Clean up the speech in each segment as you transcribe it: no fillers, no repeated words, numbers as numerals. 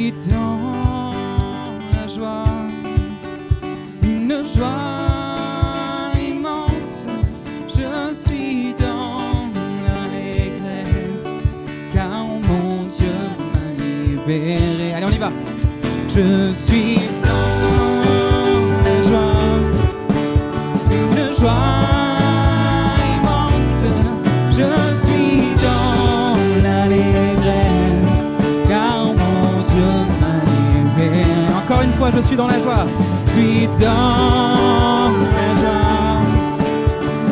suis dans la joie, une joie immense. Je suis dans l'allégresse, car mon Dieu m'a libéré. Allez, on y va. Je suis dans la joie, une joie immense. Je suis dans l'allégresse, car mon Dieu m'a libéré. Encore une fois, je suis dans la joie. Je suis dans la joie,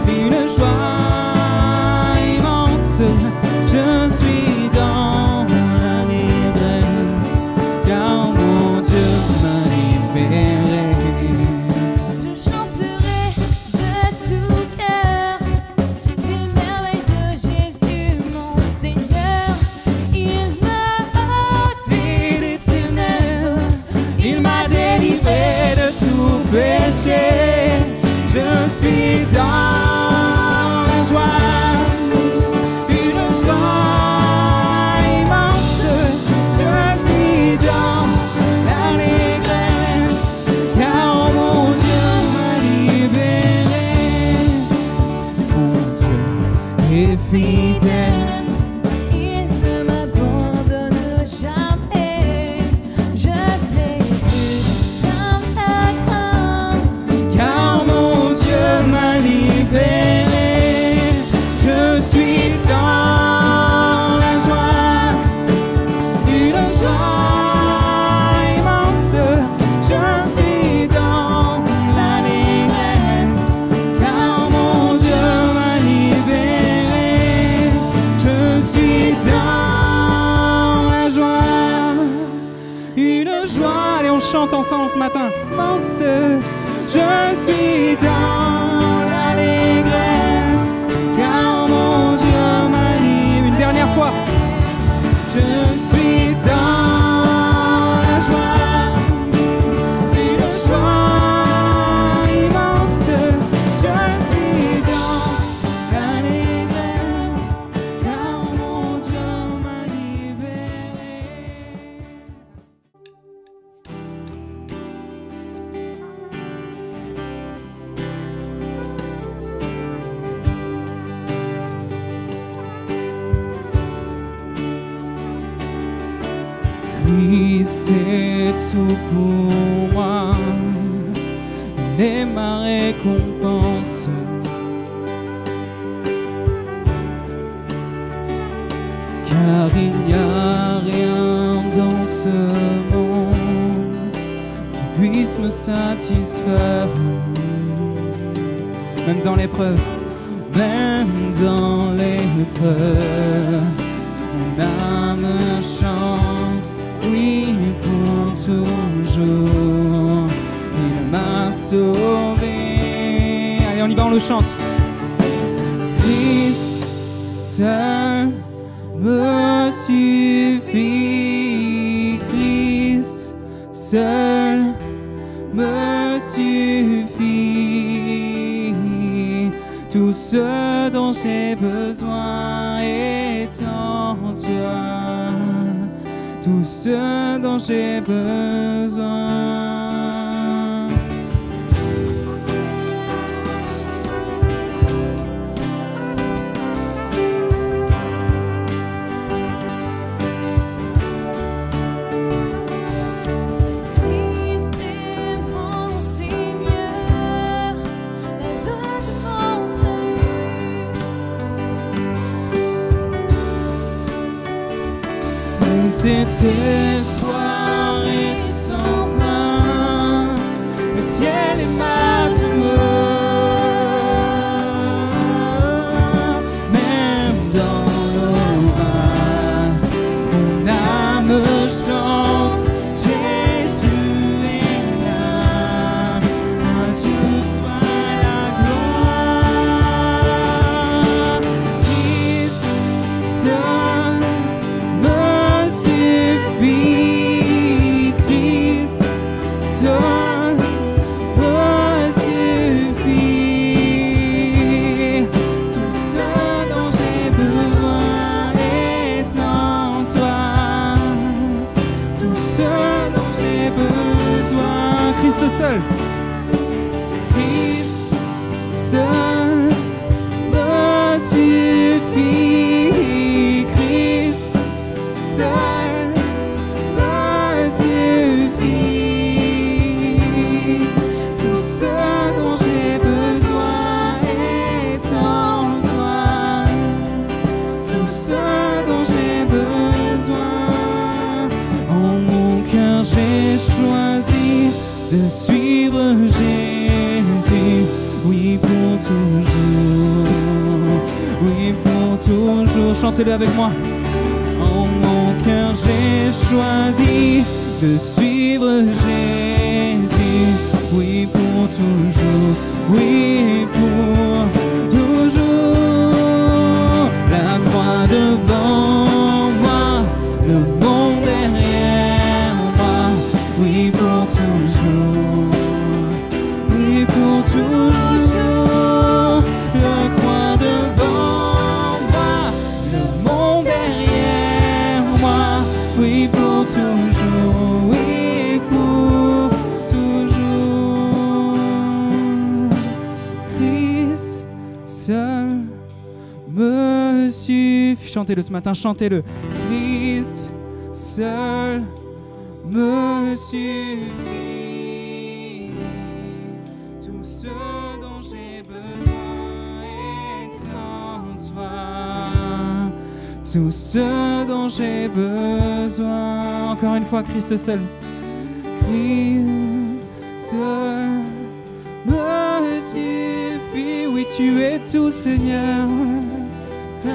une joie immense. Je suis dans l'allégresse, car mon Dieu m'a libéré. Je chanterai de tout cœur les merveilles de Jésus, mon Seigneur. Il m'a ôté l'éternel, Il m'a délivré de tout péché. Je suis dans la joie, une joie immense. Je suis dans l'allégresse, car mon Dieu m'a libéré. Mon Dieu est fidèle. il ne m'abandonne jamais. Je n'ai plus qu'un crainte. Car mon Dieu m'a libéré. Je suis dans la joie, une joie immense. Je suis dans l'allégresse, car mon Dieu m'a libéré. Je suis dans la joie, une joie. Allez, on chante ensemble ce matin. Immense. Je suis dans l'allégresse, car mon Dieu m'a libéré. Une dernière fois. Je suis dans la joie, une joie immense. Je suis dans l'allégresse, car mon Dieu m'a libéré. Christ est tout pour moi, il est ma récompense. Car il n'y a rien dans ce monde qui puisse me satisfaire. Même dans l'épreuve, même dans l'épreuve, mon âme chante, oui pour toujours. Il m'a sauvé. Allez, on y va, on le chante. Christ seul me suffit. Christ seul me suffit. Tout ce dont j'ai besoin est en toi. Tout ce dont j'ai besoin. Christ est mon Seigneur, la joie de mon salut. Cet espoir est sans fin, le ciel est ma demeure. Même dans l'orage, mon âme chante, Jésus est là. À Dieu soit la gloire. Christ seul me suffit. Christ seul. Christ seul me suffit. Christ seul me suffit. Tout ce dont j'ai besoin est en toi. Tout ce dont j'ai besoin. En mon cœur j'ai choisi de suivre Jésus. Oui pour toujours. Oui pour toujours. Chantez-le avec moi. En mon cœur j'ai choisi de suivre Jésus. Oui pour toujours. Oui pour toujours. La croix devant moi, le monde derrière moi. Oui pour toujours. Oui pour toujours. La croix devant moi, le monde derrière moi. Oui pour toujours. Oui pour toujours. Christ seul me suffit. Chantez-le ce matin, chantez-le. Christ seul me suffit. Tout ce dont j'ai besoin est en toi. Tout ce dont j'ai besoin. Encore une fois, Christ seul. Christ seul me suffit. Oui, tu es tout, Seigneur. Ça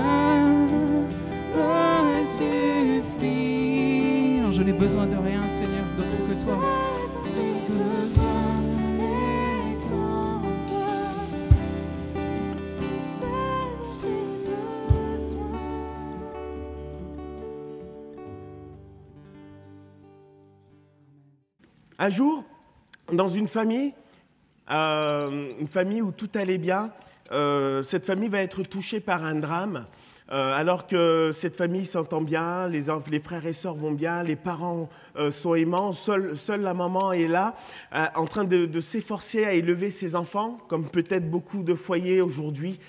me suffit. Non, je n'ai besoin de rien, Seigneur, d'autre que toi. J'ai besoin est en toi. Tout ce dont j'ai besoin. Un jour, dans une famille où tout allait bien, cette famille va être touchée par un drame. Alors que cette famille s'entend bien, les frères et sœurs vont bien, les parents sont aimants, seule la maman est là, en train de s'efforcer à élever ses enfants, comme peut-être beaucoup de foyers aujourd'hui.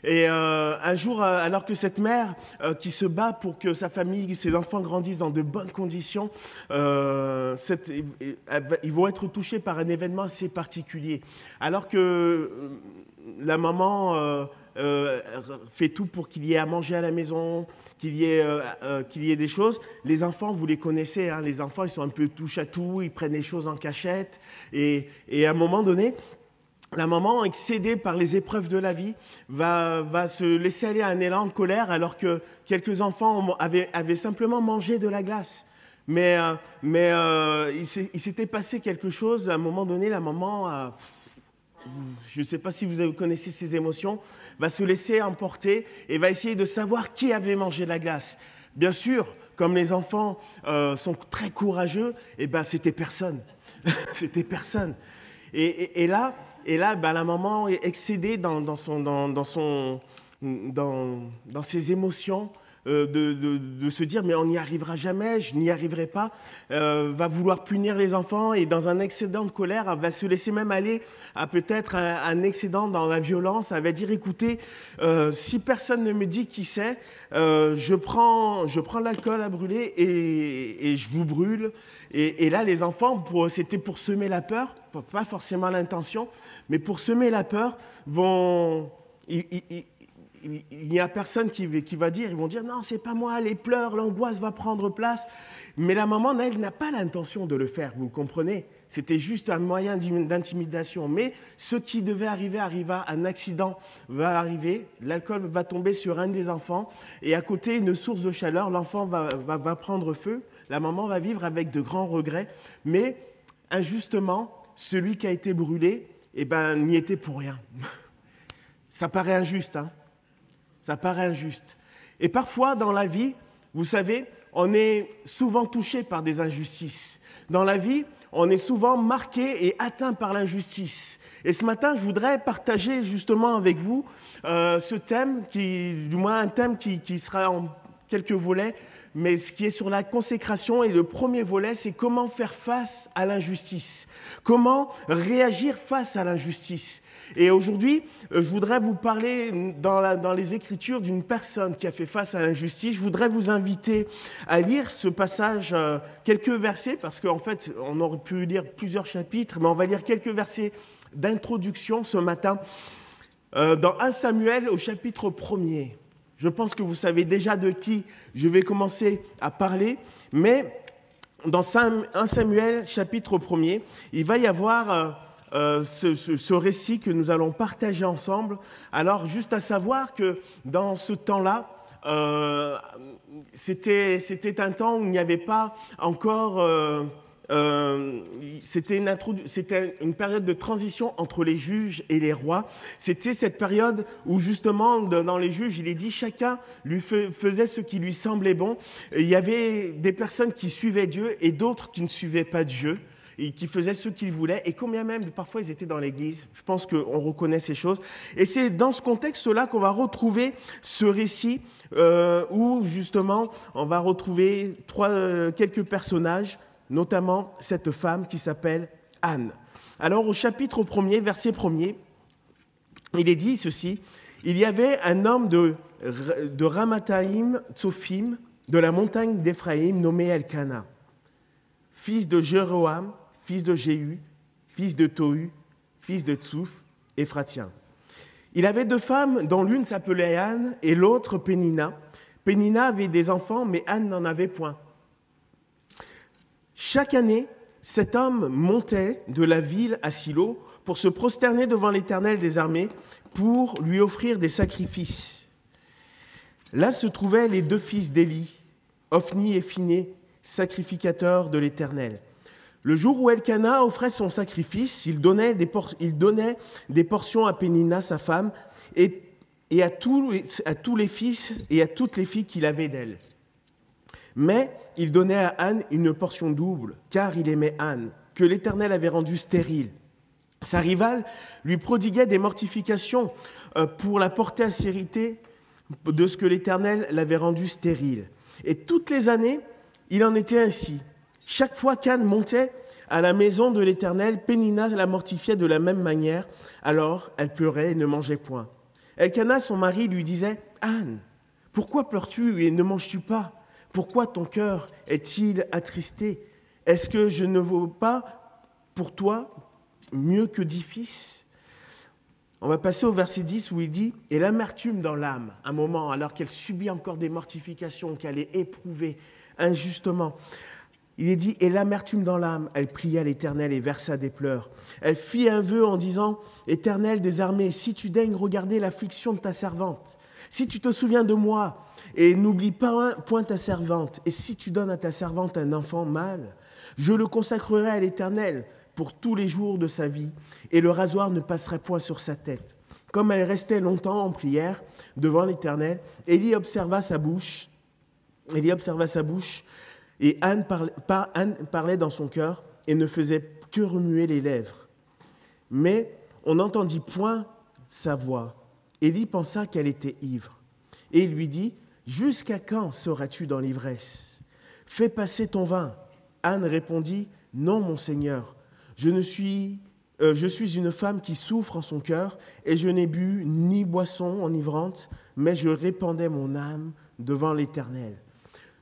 Et un jour, alors que cette mère qui se bat pour que sa famille, ses enfants grandissent dans de bonnes conditions, ils vont être touchés par un événement assez particulier. Alors que la maman fait tout pour qu'il y ait à manger à la maison, qu'il y ait des choses. Les enfants, vous les connaissez, hein, les enfants, ils sont un peu touche-à-tout, ils prennent les choses en cachette. Et à un moment donné, la maman, excédée par les épreuves de la vie, va se laisser aller à un élan de colère alors que quelques enfants avaient simplement mangé de la glace. Mais il s'était passé quelque chose. À un moment donné, la maman, je ne sais pas si vous connaissez ces émotions, va se laisser emporter et va essayer de savoir qui avait mangé la glace. Bien sûr, comme les enfants sont très courageux, eh ben, c'était personne. C'était personne. Et là, la maman est excédée dans ses émotions, de se dire mais on n'y arrivera jamais, je n'y arriverai pas, va vouloir punir les enfants et dans un excédent de colère, elle va se laisser même aller à peut-être un excédent dans la violence. Elle va dire écoutez, si personne ne me dit qui c'est, je prends l'alcool à brûler et je vous brûle. Et là, les enfants, c'était pour semer la peur, pas forcément l'intention, mais pour semer la peur, il n'y a personne qui va dire, ils vont dire non, c'est pas moi, les pleurs, l'angoisse va prendre place. Mais la maman, elle n'a pas l'intention de le faire, vous le comprenez. C'était juste un moyen d'intimidation. Mais ce qui devait arriva, un accident va arriver, l'alcool va tomber sur un des enfants, et à côté, une source de chaleur, l'enfant va prendre feu, la maman va vivre avec de grands regrets, mais injustement, celui qui a été brûlé, eh ben, n'y était pour rien. Ça paraît injuste, hein? Ça paraît injuste. Et parfois, dans la vie, vous savez, on est souvent touché par des injustices. Dans la vie, on est souvent marqué et atteint par l'injustice. Et ce matin, je voudrais partager justement avec vous ce thème, du moins un thème qui sera en quelques volets, mais ce qui est sur la consécration. Et le premier volet, c'est comment faire face à l'injustice, comment réagir face à l'injustice. Et aujourd'hui, je voudrais vous parler dans les Écritures d'une personne qui a fait face à l'injustice. Je voudrais vous inviter à lire ce passage, quelques versets, parce qu'en fait, on aurait pu lire plusieurs chapitres, mais on va lire quelques versets d'introduction ce matin dans 1 Samuel au chapitre 1er. Je pense que vous savez déjà de qui je vais commencer à parler, mais dans 1 Samuel, chapitre 1er, il va y avoir ce récit que nous allons partager ensemble. Alors, juste à savoir que dans ce temps-là, c'était un temps où il n'y avait pas encore... c'était une période de transition entre les juges et les rois. C'était cette période où justement dans les juges, il est dit chacun lui faisait ce qui lui semblait bon. Et il y avait des personnes qui suivaient Dieu et d'autres qui ne suivaient pas Dieu et qui faisaient ce qu'ils voulaient. Et combien même parfois ils étaient dans l'église. Je pense qu'on reconnaît ces choses. Et c'est dans ce contexte-là qu'on va retrouver ce récit où justement on va retrouver quelques personnages, notamment cette femme qui s'appelle Anne. Alors au chapitre 1er, verset 1er, il est dit ceci: il y avait un homme de Ramathaïm Tsophim, de la montagne d'Éphraïm, nommé Elkana, fils de Jéroham, fils de Jéhu, fils de Tohu, fils de Tsouf, Éphratien. Il avait 2 femmes, dont l'une s'appelait Anne et l'autre Pénina. Pénina avait des enfants, mais Anne n'en avait point. Chaque année, cet homme montait de la ville à Silo pour se prosterner devant l'Éternel des armées, pour lui offrir des sacrifices. Là se trouvaient les 2 fils d'Élie, Ophni et Phiné, sacrificateurs de l'Éternel. Le jour où Elkana offrait son sacrifice, il donnait des portions à Pénina, sa femme, et à tous les fils et à toutes les filles qu'il avait d'elle. Mais il donnait à Anne une portion double, car il aimait Anne, que l'Éternel avait rendue stérile. Sa rivale lui prodiguait des mortifications pour la porter à sérité de ce que l'Éternel l'avait rendue stérile. Et toutes les années, il en était ainsi. Chaque fois qu'Anne montait à la maison de l'Éternel, Pénina la mortifiait de la même manière. Alors elle pleurait et ne mangeait point. Elkana, son mari, lui disait « Anne, pourquoi pleures-tu et ne manges-tu pas ? Pourquoi ton cœur est-il attristé ? Est-ce que je ne vaux pas pour toi mieux que 10 fils ?» On va passer au verset 10 où il dit « Et l'amertume dans l'âme, un moment, alors qu'elle subit encore des mortifications, qu'elle est éprouvée injustement. » Il est dit « Et l'amertume dans l'âme, elle pria l'Éternel et versa des pleurs. Elle fit un vœu en disant « Éternel des armées, si tu daignes regarder l'affliction de ta servante, si tu te souviens de moi, et n'oublie pas point ta servante, et si tu donnes à ta servante un enfant mâle, je le consacrerai à l'Éternel pour tous les jours de sa vie, et le rasoir ne passerait point sur sa tête. » Comme elle restait longtemps en prière devant l'Éternel, Élie observa sa bouche, et Anne parlait dans son cœur et ne faisait que remuer les lèvres. Mais on n'entendit point sa voix. Élie pensa qu'elle était ivre. Et il lui dit « Jusqu'à quand seras-tu dans l'ivresse ? Fais passer ton vin. » Anne répondit « Non, mon Seigneur, je suis une femme qui souffre en son cœur, et je n'ai bu ni boisson enivrante, mais je répandais mon âme devant l'Éternel.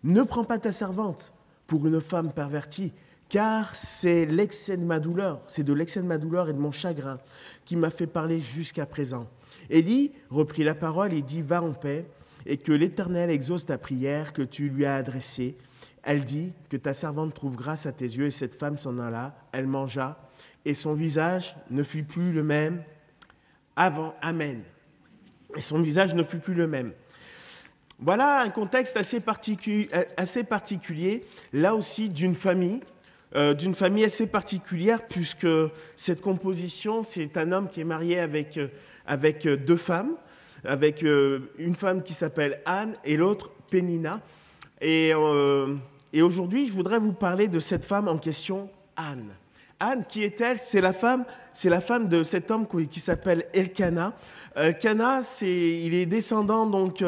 Ne prends pas ta servante pour une femme pervertie, car c'est l'excès de ma douleur, c'est de l'excès de ma douleur et de mon chagrin qui m'a fait parler jusqu'à présent. » Élie reprit la parole et dit « Va en paix, et que l'Éternel exauce ta prière que tu lui as adressée. » Elle dit « Que ta servante trouve grâce à tes yeux. » Et cette femme s'en alla, elle mangea, et son visage ne fut plus le même avant. Amen. Et son visage ne fut plus le même. Voilà un contexte assez particulier, là aussi d'une famille assez particulière, puisque cette composition, c'est un homme qui est marié avec 2 femmes, avec une femme qui s'appelle Anne et l'autre Pénina. Et aujourd'hui, je voudrais vous parler de cette femme en question, Anne. Anne, qui est-elle? C'est la femme de cet homme qui s'appelle Elkana. Elkana, il est descendant donc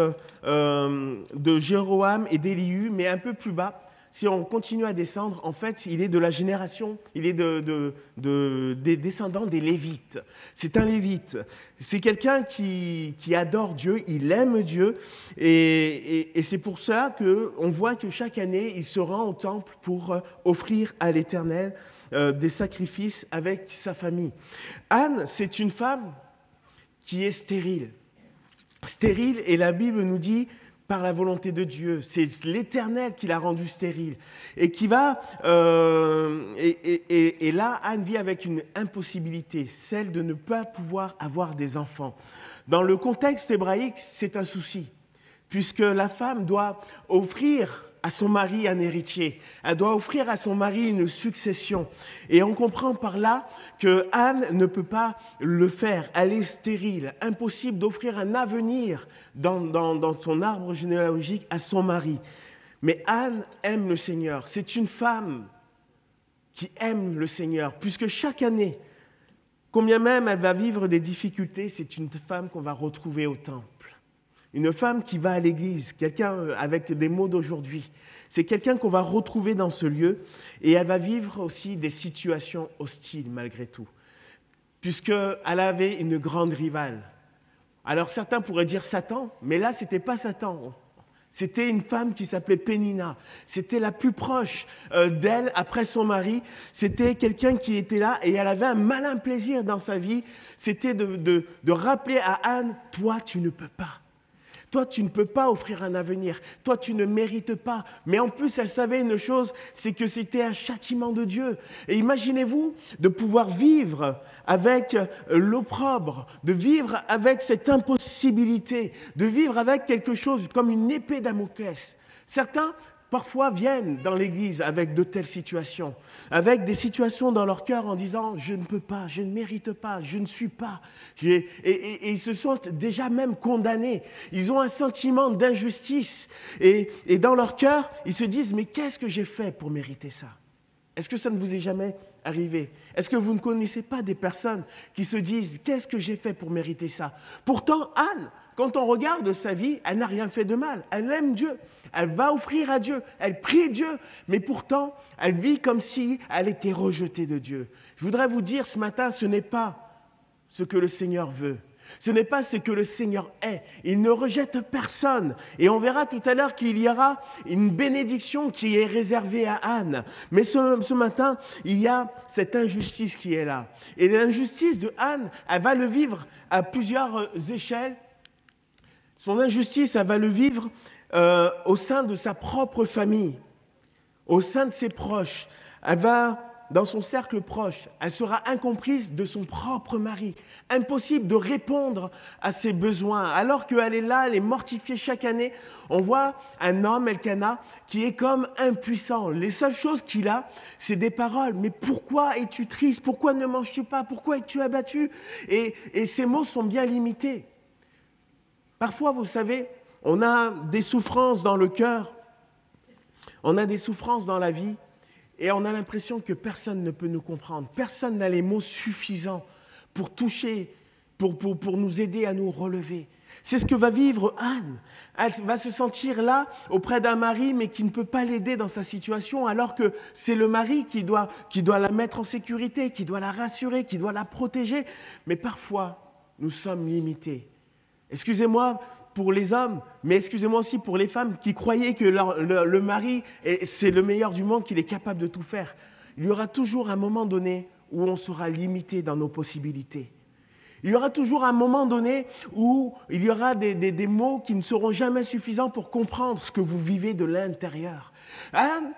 de Jéroam et d'Élihu, mais un peu plus bas. Si on continue à descendre, en fait, il est de la génération, il est des descendants des Lévites. C'est un Lévite. C'est quelqu'un qui adore Dieu, il aime Dieu, et c'est pour cela qu'on voit que chaque année, il se rend au temple pour offrir à l'Éternel des sacrifices avec sa famille. Anne, c'est une femme qui est stérile. Stérile, et la Bible nous dit par la volonté de Dieu. C'est l'Éternel qui l'a rendue stérile. Et qui va... et là, Anne vit avec une impossibilité, celle de ne pas pouvoir avoir des enfants. Dans le contexte hébraïque, c'est un souci, puisque la femme doit offrir à son mari un héritier. Elle doit offrir à son mari une succession. Et on comprend par là que Anne ne peut pas le faire. Elle est stérile. Impossible d'offrir un avenir dans son arbre généalogique à son mari. Mais Anne aime le Seigneur. C'est une femme qui aime le Seigneur, puisque chaque année, combien même elle va vivre des difficultés, c'est une femme qu'on va retrouver au temple. Une femme qui va à l'église, quelqu'un avec des mots d'aujourd'hui. C'est quelqu'un qu'on va retrouver dans ce lieu et elle va vivre aussi des situations hostiles malgré tout, puisqu'elle avait une grande rivale. Alors certains pourraient dire Satan, mais là, ce n'était pas Satan. C'était une femme qui s'appelait Pénina. C'était la plus proche d'elle après son mari. C'était quelqu'un qui était là et elle avait un malin plaisir dans sa vie. C'était de rappeler à Anne, toi, tu ne peux pas. Toi, tu ne peux pas offrir un avenir. Toi, tu ne mérites pas. Mais en plus, elle savait une chose, c'est que c'était un châtiment de Dieu. Et imaginez-vous de pouvoir vivre avec l'opprobre, de vivre avec cette impossibilité, de vivre avec quelque chose comme une épée Damoclès. Certains, parfois, viennent dans l'Église avec de telles situations, avec des situations dans leur cœur en disant « je ne peux pas, je ne mérite pas, je ne suis pas ». Et ils se sentent déjà même condamnés. Ils ont un sentiment d'injustice. Et dans leur cœur, ils se disent « mais qu'est-ce que j'ai fait pour mériter ça ?» Est-ce que ça ne vous est jamais arrivé? Est-ce que vous ne connaissez pas des personnes qui se disent « qu'est-ce que j'ai fait pour mériter ça ?» Pourtant, Anne, quand on regarde sa vie, elle n'a rien fait de mal. Elle aime Dieu. Elle va offrir à Dieu. Elle prie Dieu. Mais pourtant, elle vit comme si elle était rejetée de Dieu. Je voudrais vous dire ce matin, ce n'est pas ce que le Seigneur veut. Ce n'est pas ce que le Seigneur est. Il ne rejette personne. Et on verra tout à l'heure qu'il y aura une bénédiction qui est réservée à Anne. Mais ce matin, il y a cette injustice qui est là. Et l'injustice de Anne, elle va le vivre à plusieurs échelles. Son injustice, elle va le vivre au sein de sa propre famille, au sein de ses proches. Elle va, dans son cercle proche, elle sera incomprise de son propre mari. Impossible de répondre à ses besoins. Alors qu'elle est là, elle est mortifiée chaque année, on voit un homme, Elkana, qui est comme impuissant. Les seules choses qu'il a, c'est des paroles. Mais pourquoi es-tu triste? Pourquoi ne manges-tu pas? Pourquoi es-tu abattu? Et ces mots sont bien limités. Parfois, vous savez, on a des souffrances dans le cœur, on a des souffrances dans la vie, et on a l'impression que personne ne peut nous comprendre. Personne n'a les mots suffisants pour toucher, pour nous aider à nous relever. C'est ce que va vivre Anne. Elle va se sentir là auprès d'un mari, mais qui ne peut pas l'aider dans sa situation, alors que c'est le mari qui doit la mettre en sécurité, qui doit la rassurer, qui doit la protéger. Mais parfois, nous sommes limités. Excusez-moi pour les hommes, mais excusez-moi aussi pour les femmes qui croyaient que le mari, c'est le meilleur du monde, qu'il est capable de tout faire. Il y aura toujours un moment donné où on sera limité dans nos possibilités. Il y aura toujours un moment donné où il y aura des mots qui ne seront jamais suffisants pour comprendre ce que vous vivez de l'intérieur. Anne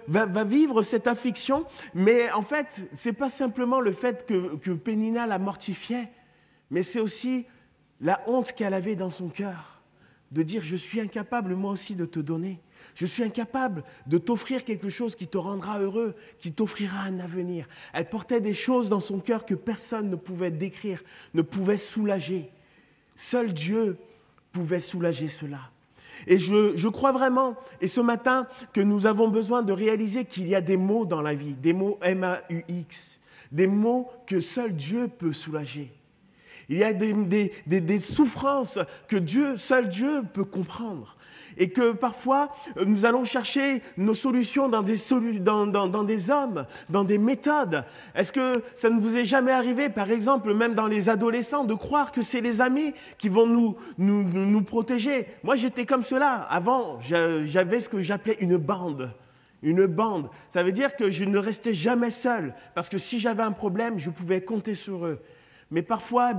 va vivre cette affliction, mais en fait, ce n'est pas simplement le fait que Pénina la mortifiait, mais c'est aussi la honte qu'elle avait dans son cœur, de dire « je suis incapable moi aussi de te donner, je suis incapable de t'offrir quelque chose qui te rendra heureux, qui t'offrira un avenir ». Elle portait des choses dans son cœur que personne ne pouvait décrire, ne pouvait soulager. Seul Dieu pouvait soulager cela. Et je crois vraiment, et ce matin, que nous avons besoin de réaliser qu'il y a des mots dans la vie, des mots M-A-U-X, des mots que seul Dieu peut soulager. Il y a des souffrances que seul Dieu peut comprendre. Et que parfois, nous allons chercher nos solutions dans des hommes, dans des méthodes. Est-ce que ça ne vous est jamais arrivé, par exemple, même dans les adolescents, de croire que c'est les amis qui vont nous protéger? Moi, j'étais comme cela. Avant, j'avais ce que j'appelais une bande. Une bande. Ça veut dire que je ne restais jamais seul. Parce que si j'avais un problème, je pouvais compter sur eux. Mais parfois,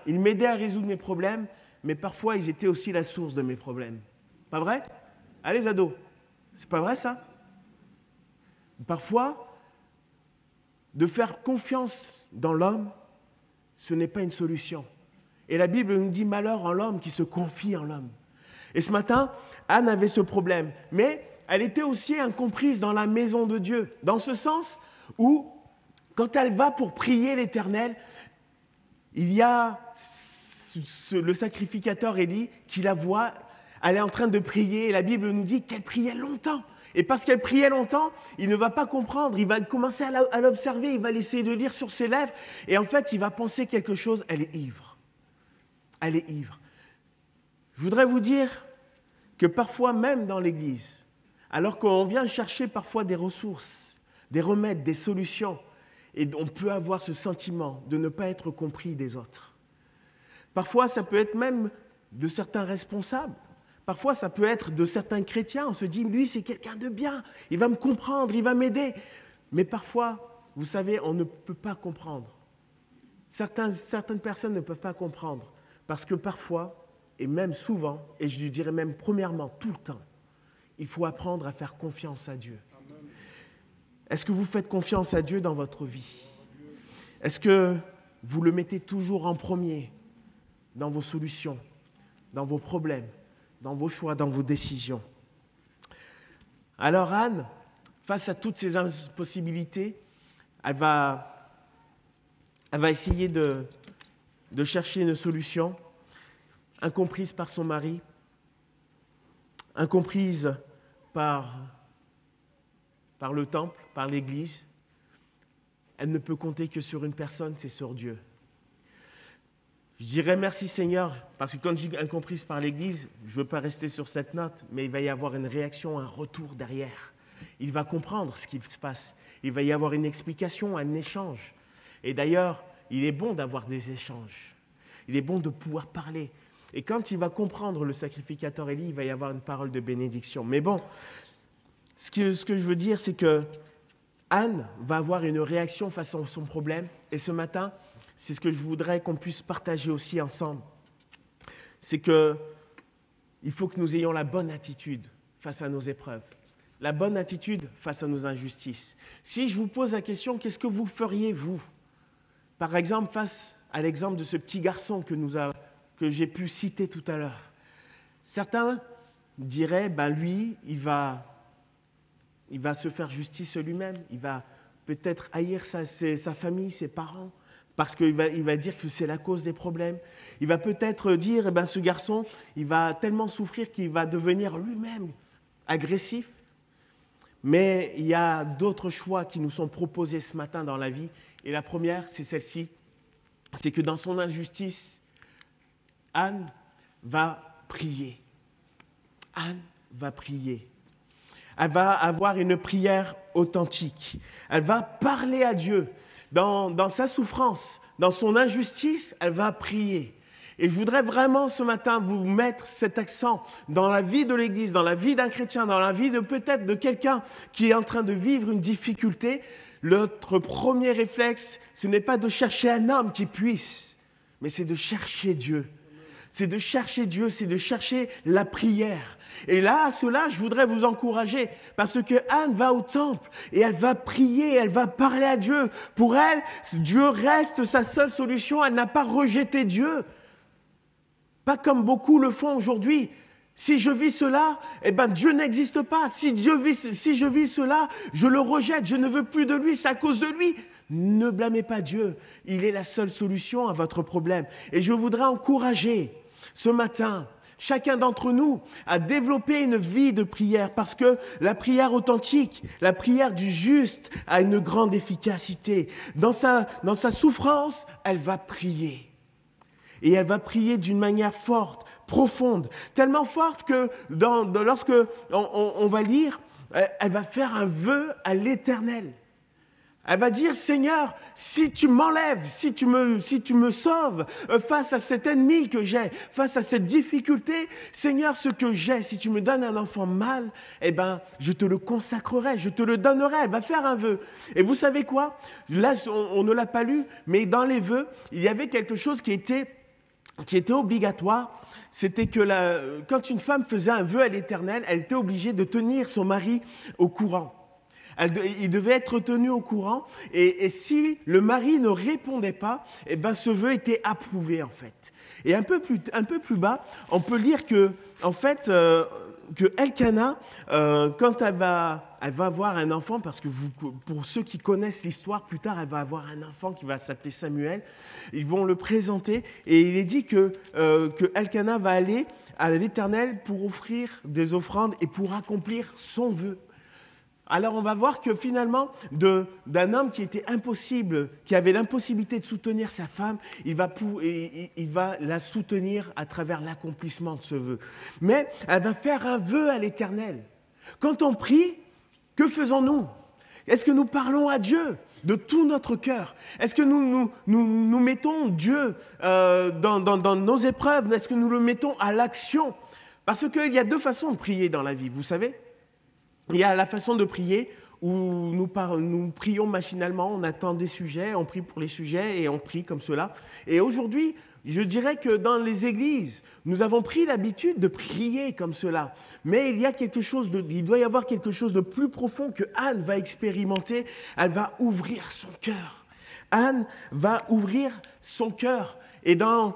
ils m'aidaient à résoudre mes problèmes, mais parfois, ils étaient aussi la source de mes problèmes. Pas vrai? Allez, ados, c'est pas vrai ça? Parfois, de faire confiance dans l'homme, ce n'est pas une solution. Et la Bible nous dit malheur en l'homme qui se confie en l'homme. Et ce matin, Anne avait ce problème, mais elle était aussi incomprise dans la maison de Dieu, dans ce sens où, quand elle va pour prier l'Éternel, il y a le sacrificateur Élie qui la voit. Elle est en train de prier et la Bible nous dit qu'elle priait longtemps. Et parce qu'elle priait longtemps, il ne va pas comprendre. Il va commencer à l'observer, il va essayer de lire sur ses lèvres. Et en fait, il va penser quelque chose, elle est ivre. Elle est ivre. Je voudrais vous dire que parfois, même dans l'Église, alors qu'on vient chercher parfois des ressources, des remèdes, des solutions, et on peut avoir ce sentiment de ne pas être compris des autres. Parfois, ça peut être même de certains responsables. Parfois, ça peut être de certains chrétiens. On se dit, lui, c'est quelqu'un de bien. Il va me comprendre, il va m'aider. Mais parfois, vous savez, on ne peut pas comprendre. Certaines personnes ne peuvent pas comprendre. Parce que parfois, et même souvent, et je lui dirais même premièrement, tout le temps, il faut apprendre à faire confiance à Dieu. Est-ce que vous faites confiance à Dieu dans votre vie? Est-ce que vous le mettez toujours en premier dans vos solutions, dans vos problèmes, dans vos choix, dans vos décisions? Alors Anne, face à toutes ces impossibilités, elle va essayer de chercher une solution, incomprise par son mari, incomprise par le temple, par l'Église. Elle ne peut compter que sur une personne, c'est sur Dieu. Je dirais merci Seigneur, parce que quand je dis incomprise par l'Église, je ne veux pas rester sur cette note, mais il va y avoir une réaction, un retour derrière. Il va comprendre ce qui se passe. Il va y avoir une explication, un échange. Et d'ailleurs, il est bon d'avoir des échanges. Il est bon de pouvoir parler. Et quand il va comprendre le sacrificateur Élie, il va y avoir une parole de bénédiction. Mais bon, ce que je veux dire, c'est que Anne va avoir une réaction face à son problème. Et ce matin, c'est ce que je voudrais qu'on puisse partager aussi ensemble. C'est qu'il faut que nous ayons la bonne attitude face à nos épreuves. La bonne attitude face à nos injustices. Si je vous pose la question, qu'est-ce que vous feriez, vous? Par exemple, face à l'exemple de ce petit garçon que j'ai pu citer tout à l'heure. Certains diraient, lui, il va se faire justice lui-même. Il va peut-être haïr sa famille, ses parents, parce qu'il va dire que c'est la cause des problèmes. Il va peut-être dire, ce garçon, il va tellement souffrir qu'il va devenir lui-même agressif. Mais il y a d'autres choix qui nous sont proposés ce matin dans la vie. Et la première, c'est celle-ci. C'est que dans son injustice, Anne va prier. Anne va prier. Elle va avoir une prière authentique. Elle va parler à Dieu. Dans sa souffrance, dans son injustice, elle va prier. Et je voudrais vraiment ce matin vous mettre cet accent dans la vie de l'Église, dans la vie d'un chrétien, dans la vie de peut-être de quelqu'un qui est en train de vivre une difficulté. Notre premier réflexe, ce n'est pas de chercher un homme qui puisse, mais c'est de chercher Dieu. C'est de chercher Dieu, c'est de chercher la prière. Et là, à cela, je voudrais vous encourager, parce que Anne va au temple et elle va prier, elle va parler à Dieu. Pour elle, Dieu reste sa seule solution, elle n'a pas rejeté Dieu. Pas comme beaucoup le font aujourd'hui. Si je vis cela, Dieu n'existe pas. Si je vis cela, je le rejette, je ne veux plus de lui, c'est à cause de lui. Ne blâmez pas Dieu, il est la seule solution à votre problème. Et je voudrais encourager ce matin chacun d'entre nous, à développer une vie de prière parce que la prière authentique, la prière du juste a une grande efficacité. Dans sa souffrance, elle va prier. Et elle va prier d'une manière forte, profonde, tellement forte que lorsque on va lire, elle va faire un vœu à l'Éternel. Elle va dire, Seigneur, si tu m'enlèves, si tu me sauves face à cet ennemi que j'ai, face à cette difficulté, Seigneur, ce que j'ai, si tu me donnes un enfant mâle, eh ben, je te le consacrerai, je te le donnerai. Elle va faire un vœu. Et vous savez quoi? Là, on ne l'a pas lu, mais dans les vœux, il y avait quelque chose qui était obligatoire. C'était que quand une femme faisait un vœu à l'Éternel, elle était obligée de tenir son mari au courant. Il devait être tenu au courant et si le mari ne répondait pas, eh ben ce vœu était approuvé en fait. Et un peu plus bas, on peut lire que en fait que Elkana, quand elle va avoir un enfant, parce que pour ceux qui connaissent l'histoire, plus tard elle va avoir un enfant qui va s'appeler Samuel. Ils vont le présenter et il est dit que Elkana va aller à l'Éternel pour offrir des offrandes et pour accomplir son vœu. Alors on va voir que finalement, d'un homme qui avait l'impossibilité de soutenir sa femme, il va la soutenir à travers l'accomplissement de ce vœu. Mais elle va faire un vœu à l'Éternel. Quand on prie, que faisons-nous? Est-ce que nous parlons à Dieu de tout notre cœur? Est-ce que nous mettons Dieu dans nos épreuves? Est-ce que nous le mettons à l'action? Parce qu'il y a deux façons de prier dans la vie, vous savez. Il y a la façon de prier où nous prions machinalement, on attend des sujets, on prie pour les sujets et on prie comme cela. Et aujourd'hui, je dirais que dans les églises, nous avons pris l'habitude de prier comme cela. Mais il doit y avoir quelque chose de plus profond que Anne va expérimenter. Elle va ouvrir son cœur. Anne va ouvrir son cœur. Et dans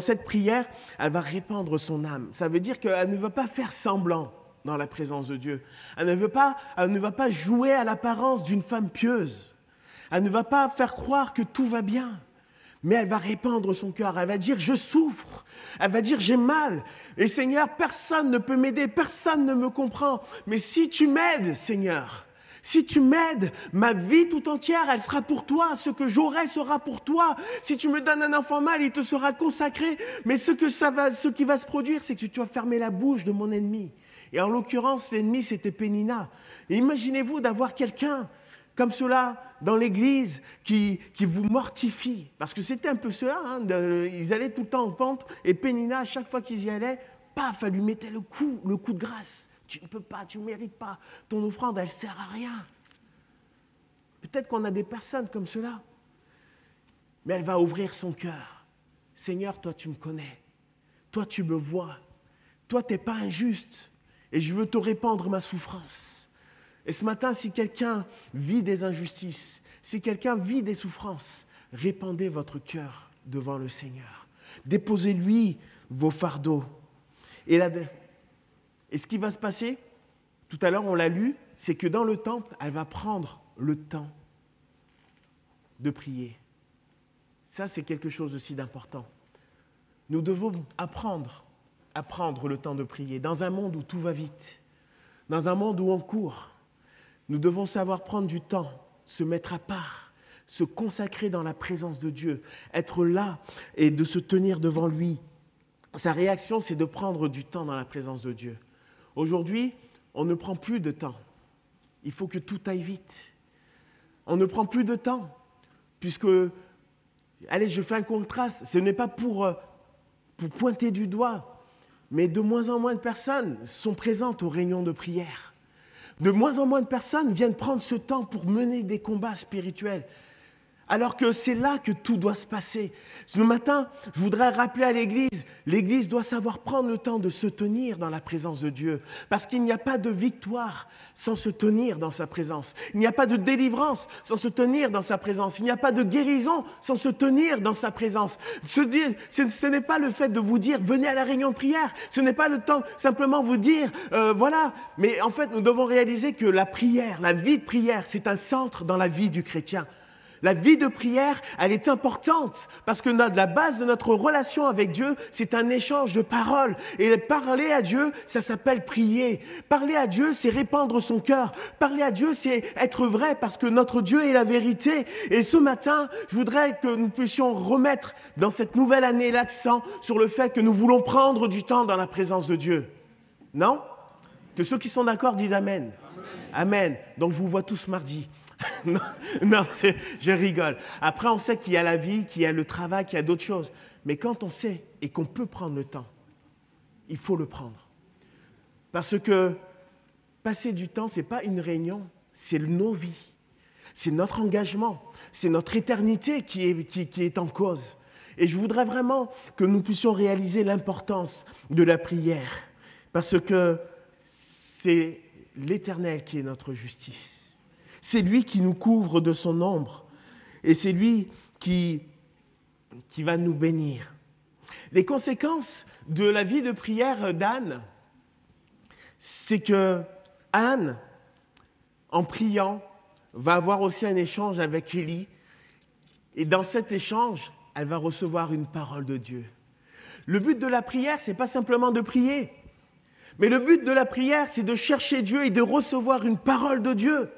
cette prière, elle va répandre son âme. Ça veut dire qu'elle ne va pas faire semblant dans la présence de Dieu. Elle ne va pas jouer à l'apparence d'une femme pieuse. Elle ne va pas faire croire que tout va bien. Mais elle va répandre son cœur. Elle va dire, je souffre. Elle va dire, j'ai mal. Et Seigneur, personne ne peut m'aider. Personne ne me comprend. Mais si tu m'aides, Seigneur, si tu m'aides, ma vie tout entière, elle sera pour toi. Ce que j'aurai sera pour toi. Si tu me donnes un enfant mâle, il te sera consacré. Mais ce qui va se produire, c'est que tu vas fermer la bouche de mon ennemi. Et en l'occurrence, l'ennemi, c'était Pénina. Et imaginez-vous d'avoir quelqu'un comme cela dans l'église qui vous mortifie. Parce que c'était un peu cela. Ils allaient tout le temps en pente. Et Pénina, à chaque fois qu'ils y allaient, paf, elle lui mettait le coup de grâce. Tu ne peux pas, tu ne mérites pas. Ton offrande, elle ne sert à rien. Peut-être qu'on a des personnes comme cela. Mais elle va ouvrir son cœur. Seigneur, toi, tu me connais. Toi, tu me vois. Toi, tu n'es pas injuste. Et je veux te répandre ma souffrance. Et ce matin, si quelqu'un vit des injustices, si quelqu'un vit des souffrances, répandez votre cœur devant le Seigneur. Déposez-lui vos fardeaux. Et ce qui va se passer, tout à l'heure on l'a lu, c'est que dans le temple, elle va prendre le temps de prier. Ça, c'est quelque chose aussi d'important. Nous devons apprendre le temps de prier. Dans un monde où tout va vite, dans un monde où on court, nous devons savoir prendre du temps, se mettre à part, se consacrer dans la présence de Dieu, être là et de se tenir devant lui. Sa réaction, c'est de prendre du temps dans la présence de Dieu. Aujourd'hui, on ne prend plus de temps. Il faut que tout aille vite. On ne prend plus de temps, puisque, allez, je fais un contraste, ce n'est pas pour pointer du doigt, mais de moins en moins de personnes sont présentes aux réunions de prière. De moins en moins de personnes viennent prendre ce temps pour mener des combats spirituels. Alors que c'est là que tout doit se passer. Ce matin, je voudrais rappeler à l'Église doit savoir prendre le temps de se tenir dans la présence de Dieu. Parce qu'il n'y a pas de victoire sans se tenir dans sa présence. Il n'y a pas de délivrance sans se tenir dans sa présence. Il n'y a pas de guérison sans se tenir dans sa présence. Ce n'est pas le fait de vous dire, venez à la réunion de prière. Ce n'est pas le temps simplement vous dire, voilà. Mais en fait, nous devons réaliser que la prière, la vie de prière, c'est un centre dans la vie du chrétien. La vie de prière, elle est importante parce que la base de notre relation avec Dieu, c'est un échange de paroles. Et parler à Dieu, ça s'appelle prier. Parler à Dieu, c'est répandre son cœur. Parler à Dieu, c'est être vrai parce que notre Dieu est la vérité. Et ce matin, je voudrais que nous puissions remettre dans cette nouvelle année l'accent sur le fait que nous voulons prendre du temps dans la présence de Dieu. Non? Que ceux qui sont d'accord disent Amen. Amen. Donc je vous vois tous mardi. non, je rigole. Après, on sait qu'il y a la vie, qu'il y a le travail, qu'il y a d'autres choses. Mais quand on sait et qu'on peut prendre le temps, il faut le prendre. Parce que passer du temps, ce n'est pas une réunion, c'est nos vies. C'est notre engagement, c'est notre éternité qui est en cause. Et je voudrais vraiment que nous puissions réaliser l'importance de la prière. Parce que c'est l'Éternel qui est notre justice. C'est lui qui nous couvre de son ombre et c'est lui qui va nous bénir. Les conséquences de la vie de prière d'Anne, c'est que Anne, en priant, va avoir aussi un échange avec Élie et dans cet échange, elle va recevoir une parole de Dieu. Le but de la prière, ce n'est pas simplement de prier, mais le but de la prière, c'est de chercher Dieu et de recevoir une parole de Dieu.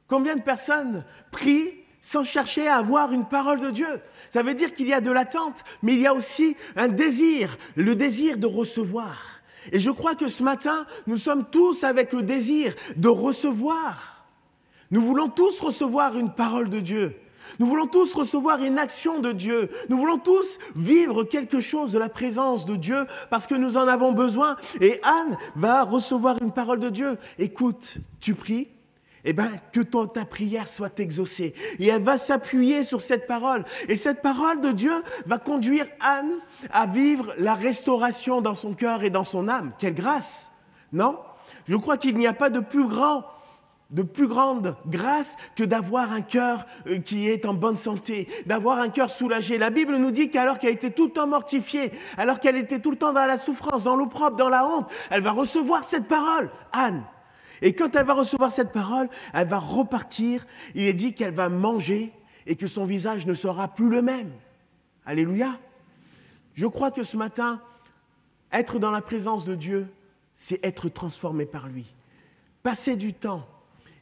Combien de personnes prient sans chercher à avoir une parole de Dieu? Ça veut dire qu'il y a de l'attente, mais il y a aussi un désir, le désir de recevoir. Et je crois que ce matin, nous sommes tous avec le désir de recevoir. Nous voulons tous recevoir une parole de Dieu. Nous voulons tous recevoir une action de Dieu. Nous voulons tous vivre quelque chose de la présence de Dieu parce que nous en avons besoin. Et Anne va recevoir une parole de Dieu. Écoute, tu pries? Eh bien, que ta prière soit exaucée. Et elle va s'appuyer sur cette parole. Et cette parole de Dieu va conduire Anne à vivre la restauration dans son cœur et dans son âme. Quelle grâce, non? Je crois qu'il n'y a pas de plus grande grâce que d'avoir un cœur qui est en bonne santé, d'avoir un cœur soulagé. La Bible nous dit qu'alors qu'elle était tout le temps mortifiée, alors qu'elle était tout le temps dans la souffrance, dans l'opprobre, dans la honte, elle va recevoir cette parole, Anne. Et quand elle va recevoir cette parole, elle va repartir. Il est dit qu'elle va manger et que son visage ne sera plus le même. Alléluia. Je crois que ce matin, être dans la présence de Dieu, c'est être transformé par lui. Passer du temps.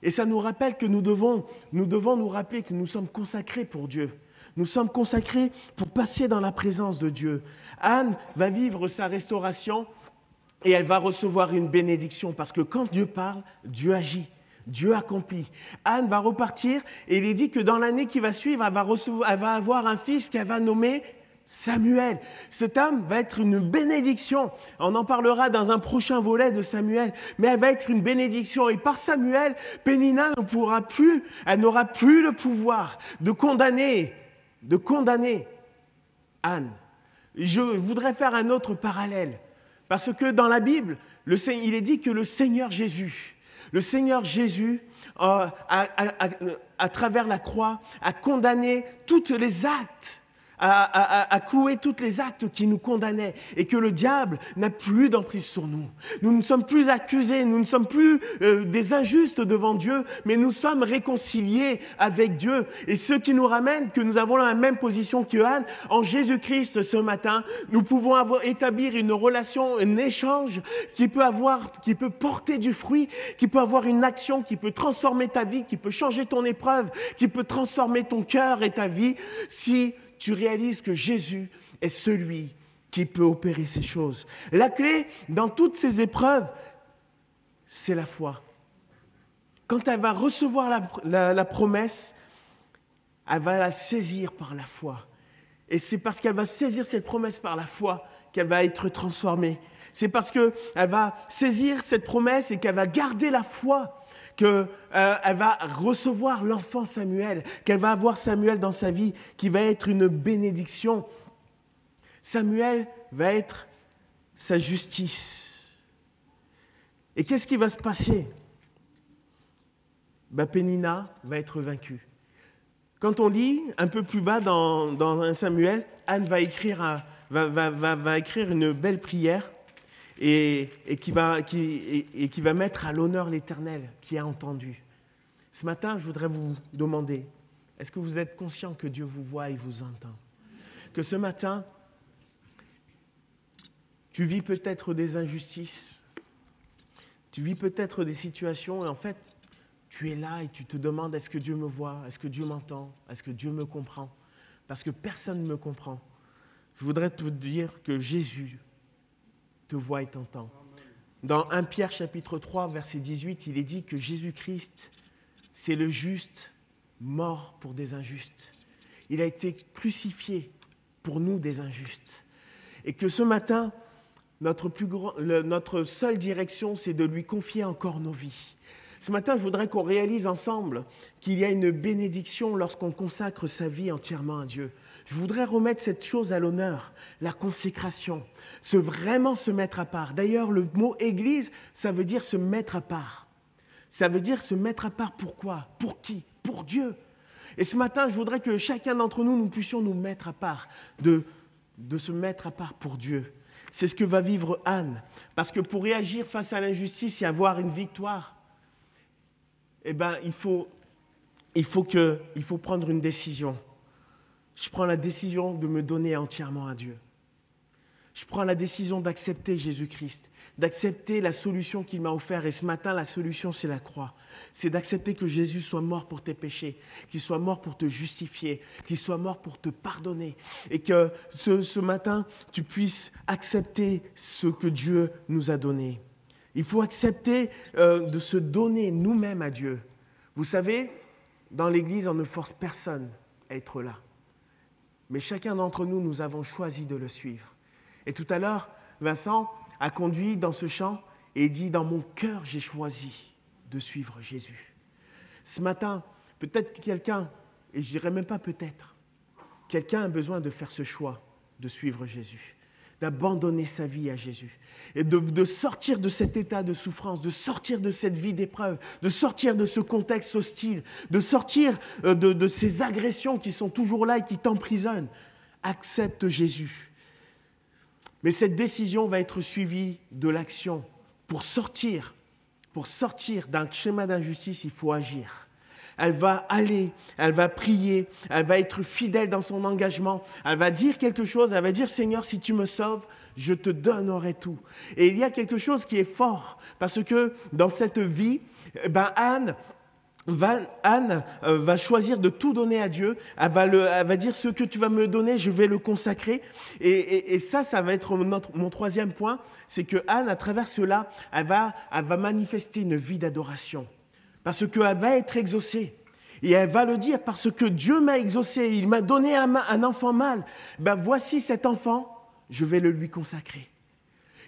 Et ça nous rappelle que nous devons nous rappeler que nous sommes consacrés pour Dieu. Nous sommes consacrés pour passer dans la présence de Dieu. Anne va vivre sa restauration. Et elle va recevoir une bénédiction parce que quand Dieu parle, Dieu agit, Dieu accomplit. Anne va repartir et il est dit que dans l'année qui va suivre, elle va avoir un fils qu'elle va nommer Samuel. Cet homme va être une bénédiction. On en parlera dans un prochain volet de Samuel, mais elle va être une bénédiction. Et par Samuel, Pénina elle n'aura plus le pouvoir de condamner Anne. Je voudrais faire un autre parallèle. Parce que dans la Bible, il est dit que le Seigneur Jésus, à travers la croix, a condamné tous les actes, a cloué tous les actes qui nous condamnaient et que le diable n'a plus d'emprise sur nous. Nous ne sommes plus accusés, nous ne sommes plus des injustes devant Dieu, mais nous sommes réconciliés avec Dieu. Et ce qui nous ramène que nous avons la même position que Anne, en Jésus-Christ ce matin, nous pouvons établir une relation, un échange qui peut porter du fruit, qui peut avoir une action, qui peut transformer ta vie, qui peut changer ton épreuve, qui peut transformer ton cœur et ta vie si tu réalises que Jésus est celui qui peut opérer ces choses. La clé dans toutes ces épreuves, c'est la foi. Quand elle va recevoir la promesse, elle va la saisir par la foi. Et c'est parce qu'elle va saisir cette promesse par la foi qu'elle va être transformée. C'est parce qu'elle va saisir cette promesse et qu'elle va garder la foi qu'elle va recevoir l'enfant Samuel, qu'elle va avoir Samuel dans sa vie, qui va être une bénédiction. Samuel va être sa justice. Et qu'est-ce qui va se passer? Pénina va être vaincue. Quand on lit un peu plus bas dans 1 Samuel, Anne va écrire une belle prière et qui va mettre à l'honneur l'Éternel qui a entendu. Ce matin, je voudrais vous demander, Est-ce que vous êtes conscient que Dieu vous voit et vous entend? Que ce matin, tu vis peut-être des injustices, tu vis peut-être des situations et en fait, tu es là et tu te demandes est-ce que Dieu me voit, est-ce que Dieu m'entend, est-ce que Dieu me comprend? Parce que personne ne me comprend. Je voudrais te dire que Jésus te voit et t'entend. Dans 1 Pierre chapitre 3, verset 18, il est dit que Jésus-Christ, c'est le juste mort pour des injustes. Il a été crucifié pour nous des injustes. Et que ce matin, notre seule direction, c'est de lui confier encore nos vies. Ce matin, je voudrais qu'on réalise ensemble qu'il y a une bénédiction lorsqu'on consacre sa vie entièrement à Dieu. Je voudrais remettre cette chose à l'honneur, la consécration, vraiment se mettre à part. D'ailleurs, le mot « église », ça veut dire se mettre à part. Ça veut dire se mettre à part pourquoi? Pour qui? Pour Dieu. Et ce matin, je voudrais que chacun d'entre nous, nous puissions nous mettre à part, de se mettre à part pour Dieu. C'est ce que va vivre Anne. Parce que pour réagir face à l'injustice et avoir une victoire, eh bien, il faut prendre une décision. Je prends la décision de me donner entièrement à Dieu. Je prends la décision d'accepter Jésus-Christ, d'accepter la solution qu'il m'a offerte. Et ce matin, la solution, c'est la croix. C'est d'accepter que Jésus soit mort pour tes péchés, qu'il soit mort pour te justifier, qu'il soit mort pour te pardonner. Et que ce matin, tu puisses accepter ce que Dieu nous a donné. Il faut accepter de se donner nous-mêmes à Dieu. Vous savez, dans l'Église, on ne force personne à être là. Mais chacun d'entre nous, nous avons choisi de le suivre. Et tout à l'heure, Vincent a conduit dans ce chant et dit « Dans mon cœur, j'ai choisi de suivre Jésus ». Ce matin, peut-être que quelqu'un, et je ne dirais même pas peut-être, quelqu'un a besoin de faire ce choix de suivre Jésus, d'abandonner sa vie à Jésus et de sortir de cet état de souffrance, de sortir de cette vie d'épreuve, de sortir de ce contexte hostile, de sortir de ces agressions qui sont toujours là et qui t'emprisonnent. Accepte Jésus. Mais cette décision va être suivie de l'action. Pour sortir d'un schéma d'injustice, il faut agir. Elle va aller, elle va prier, elle va être fidèle dans son engagement, elle va dire quelque chose, elle va dire « Seigneur, si tu me sauves, je te donnerai tout ». Et il y a quelque chose qui est fort, parce que dans cette vie, Anne va choisir de tout donner à Dieu. Elle va dire ce que tu vas me donner, je vais le consacrer. Et ça va être mon troisième point, c'est que Anne, à travers cela, elle va manifester une vie d'adoration. Parce qu'elle va être exaucée. Et elle va le dire, parce que Dieu m'a exaucé, il m'a donné un enfant mâle. Voici cet enfant, je vais le lui consacrer.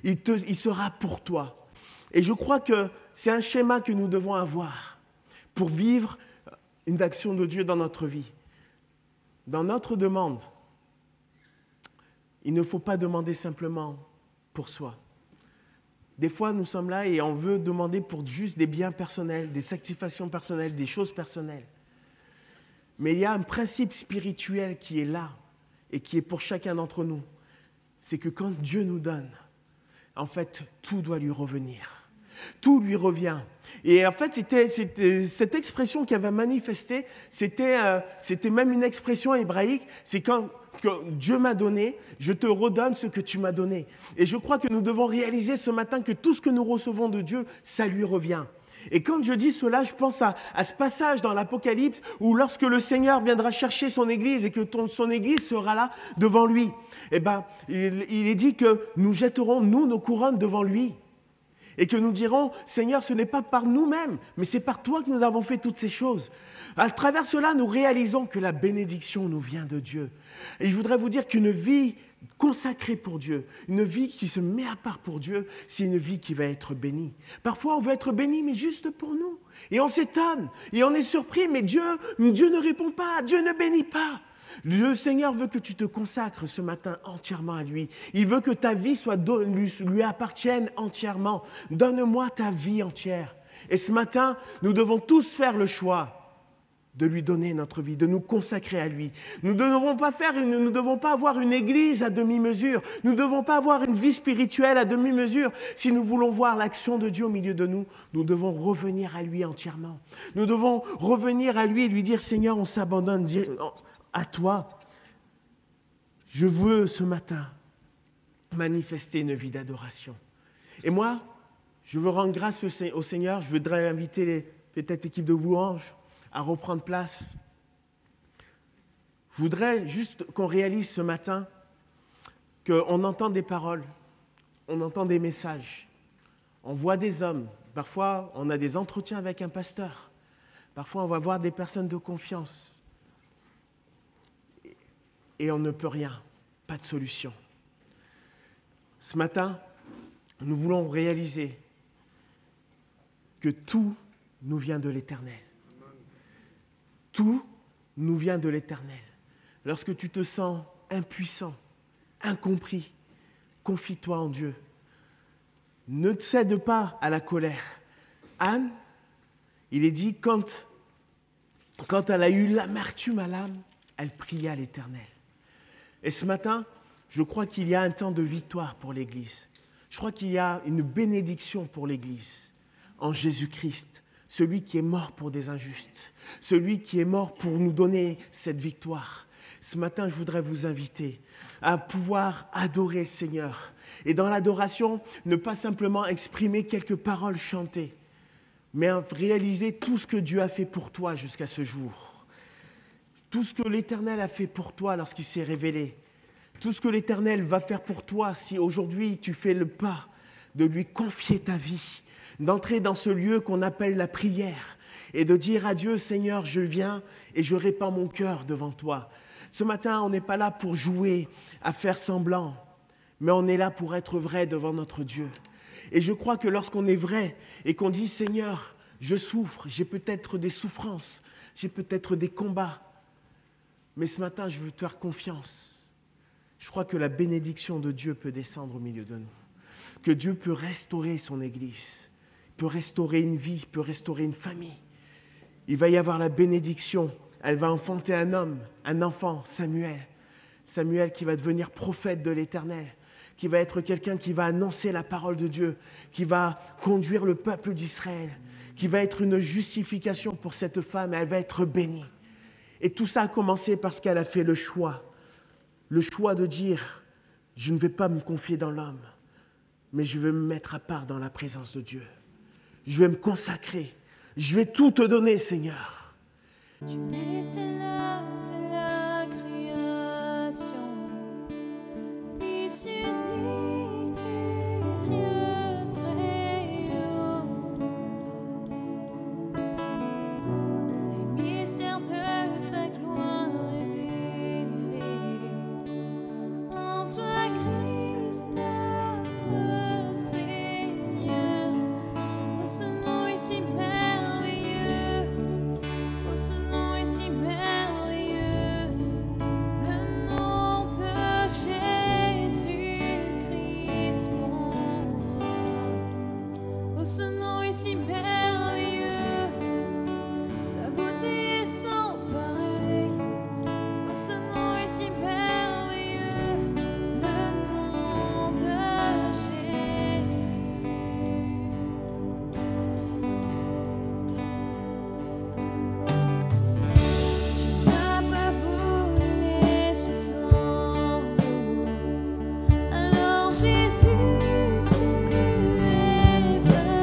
Il sera pour toi. Et je crois que c'est un schéma que nous devons avoir pour vivre une action de Dieu dans notre vie. Dans notre demande, il ne faut pas demander simplement pour soi. Des fois, nous sommes là et on veut demander pour juste des biens personnels, des satisfactions personnelles, des choses personnelles. Mais il y a un principe spirituel qui est là et qui est pour chacun d'entre nous. C'est que quand Dieu nous donne, en fait, tout doit lui revenir. Tout lui revient. Et en fait, c'était cette expression qui avait manifesté, c'était même une expression hébraïque, c'est quand que Dieu m'a donné, je te redonne ce que tu m'as donné. Et je crois que nous devons réaliser ce matin que tout ce que nous recevons de Dieu, ça lui revient. Et quand je dis cela, je pense à ce passage dans l'Apocalypse où lorsque le Seigneur viendra chercher son Église et que son Église sera là devant lui, il est dit que nous jetterons, nous, nos couronnes devant lui. Et que nous dirons, Seigneur, ce n'est pas par nous-mêmes, mais c'est par toi que nous avons fait toutes ces choses. À travers cela, nous réalisons que la bénédiction nous vient de Dieu. Et je voudrais vous dire qu'une vie consacrée pour Dieu, une vie qui se met à part pour Dieu, c'est une vie qui va être bénie. Parfois, on veut être béni, mais juste pour nous. Et on s'étonne, et on est surpris, mais Dieu ne répond pas, Dieu ne bénit pas. Le Seigneur veut que tu te consacres ce matin entièrement à lui. Il veut que ta vie lui appartienne entièrement. Donne-moi ta vie entière. Et ce matin, nous devons tous faire le choix de lui donner notre vie, de nous consacrer à lui. Nous ne devons pas avoir une église à demi-mesure. Nous ne devons pas avoir une vie spirituelle à demi-mesure. Si nous voulons voir l'action de Dieu au milieu de nous, nous devons revenir à lui entièrement. Nous devons revenir à lui et lui dire, Seigneur, on s'abandonne à toi. Je veux ce matin manifester une vie d'adoration. Et moi, je veux rendre grâce au Seigneur. Je voudrais inviter peut-être l'équipe de louanges à reprendre place. Je voudrais juste qu'on réalise ce matin qu'on entend des paroles, on entend des messages, on voit des hommes. Parfois, on a des entretiens avec un pasteur. Parfois, on va voir des personnes de confiance. Et on ne peut rien, pas de solution. Ce matin, nous voulons réaliser que tout nous vient de l'Éternel. Tout nous vient de l'Éternel. Lorsque tu te sens impuissant, incompris, confie-toi en Dieu. Ne cède pas à la colère. Anne, il est dit, quand elle a eu l'amertume à l'âme, elle pria l'Éternel. Et ce matin, je crois qu'il y a un temps de victoire pour l'Église. Je crois qu'il y a une bénédiction pour l'Église en Jésus-Christ, celui qui est mort pour des injustes, celui qui est mort pour nous donner cette victoire. Ce matin, je voudrais vous inviter à pouvoir adorer le Seigneur. Et dans l'adoration, ne pas simplement exprimer quelques paroles chantées, mais à réaliser tout ce que Dieu a fait pour toi jusqu'à ce jour. Tout ce que l'Éternel a fait pour toi lorsqu'il s'est révélé. Tout ce que l'Éternel va faire pour toi si aujourd'hui tu fais le pas de lui confier ta vie, d'entrer dans ce lieu qu'on appelle la prière et de dire à Dieu, Seigneur, je viens et je répands mon cœur devant toi. Ce matin, on n'est pas là pour jouer, à faire semblant, mais on est là pour être vrai devant notre Dieu. Et je crois que lorsqu'on est vrai et qu'on dit, Seigneur, je souffre, j'ai peut-être des souffrances, j'ai peut-être des combats, mais ce matin, je veux te faire confiance. Je crois que la bénédiction de Dieu peut descendre au milieu de nous, que Dieu peut restaurer son Église, peut restaurer une vie, peut restaurer une famille. Il va y avoir la bénédiction. Elle va enfanter un homme, un enfant, Samuel. Samuel qui va devenir prophète de l'Éternel, qui va être quelqu'un qui va annoncer la parole de Dieu, qui va conduire le peuple d'Israël, qui va être une justification pour cette femme, et elle va être bénie. Et tout ça a commencé parce qu'elle a fait le choix de dire, je ne vais pas me confier dans l'homme, mais je vais me mettre à part dans la présence de Dieu. Je vais me consacrer. Je vais tout te donner, Seigneur. Tu étais là dès la création, Fils unique du Dieu très haut. Les mystères de ta gloire révélés en toi, Christ, notre Seigneur. Ce nom est si merveilleux, oh, ce nom est si merveilleux, le nom de Jésus-Christ, mon roi. Oh, ce nom est si merveilleux, sa beauté est sans pareil. Oh, ce nom est si merveilleux, le nom de Jésus. Tu n'as pas voulu laisser sans nous. Alors Jésus, tu es venu.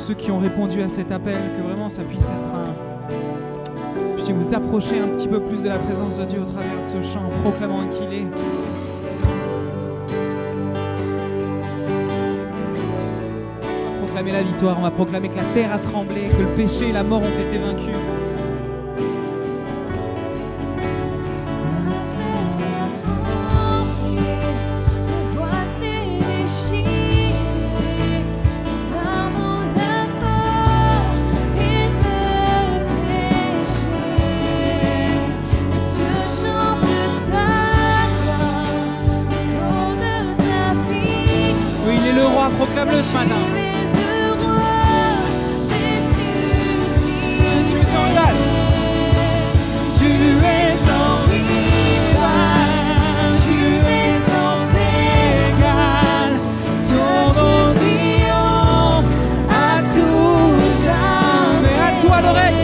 ceux qui ont répondu à cet appel, que vraiment ça puisse être puissiez vous approcher un petit peu plus de la présence de Dieu au travers de ce chant, en proclamant qu'il est. On va proclamer la victoire, on va proclamer que la terre a tremblé, que le péché et la mort ont été vaincus. Proclame-le ce matin. Tu es sans rival. Tu es sans rival. Tu es sans égal. Ton nom triomphe à tout jamais. À toi l'oreille.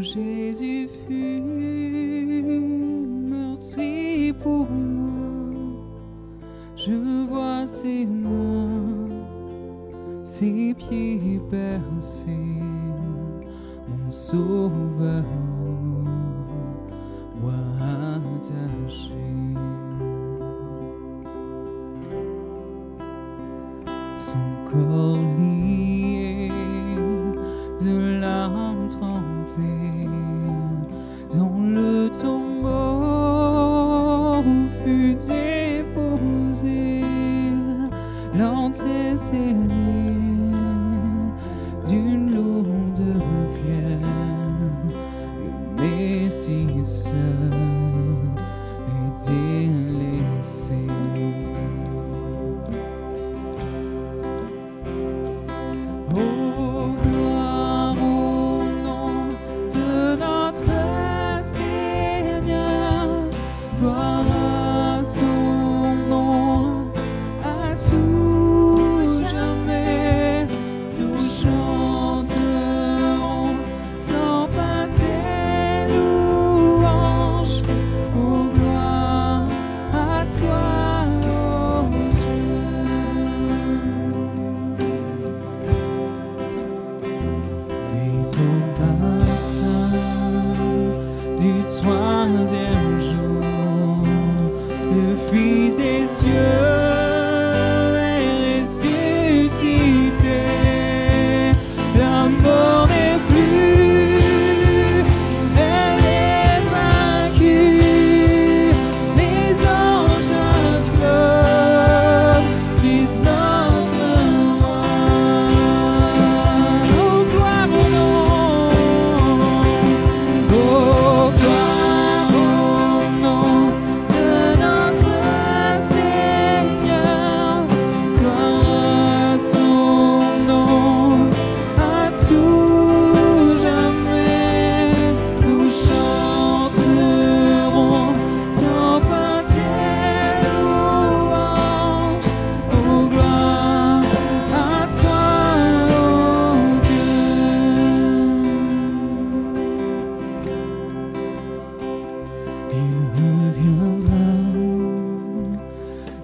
Jésus fut meurtri pour moi. Je vois ses mains, ses pieds percés, mon sauveur, moi attaché. Son corps lié, de l'âme trempée, dans le tombeau fut déposé, l'entrée scellée d'une lourde pierre, le Messie seul est délaissé. Oh, gloire au nom de notre Seigneur, gloire à son nom, à tout jamais, nous chanterons sans fin tes louanges. Oh, gloire à toi, oh Dieu. Mais au matin du troisième jour, le Fils des cieux est ressuscité. La mort n'est plus, elle est vaincue. Les anges acclament Christ notre roi. Oh, gloire au nom, oh, gloire au nom de notre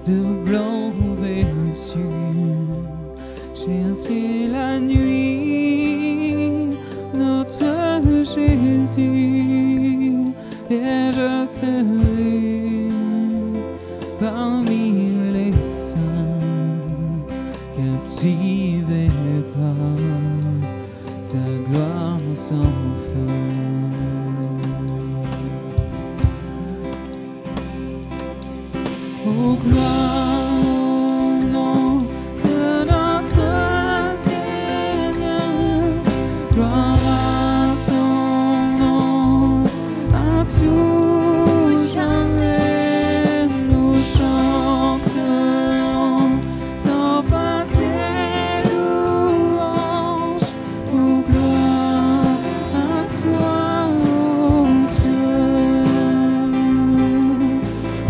de blanc vêtu, chercher la nuit, notre Jésus, et je serai parmi les saints, captivé par sa gloire sans fin. Oh, gloire au nom de notre Seigneur, gloire à son nom, à tout jamais nous chanterons sans fin tes louanges. Oh, gloire à toi, oh Dieu.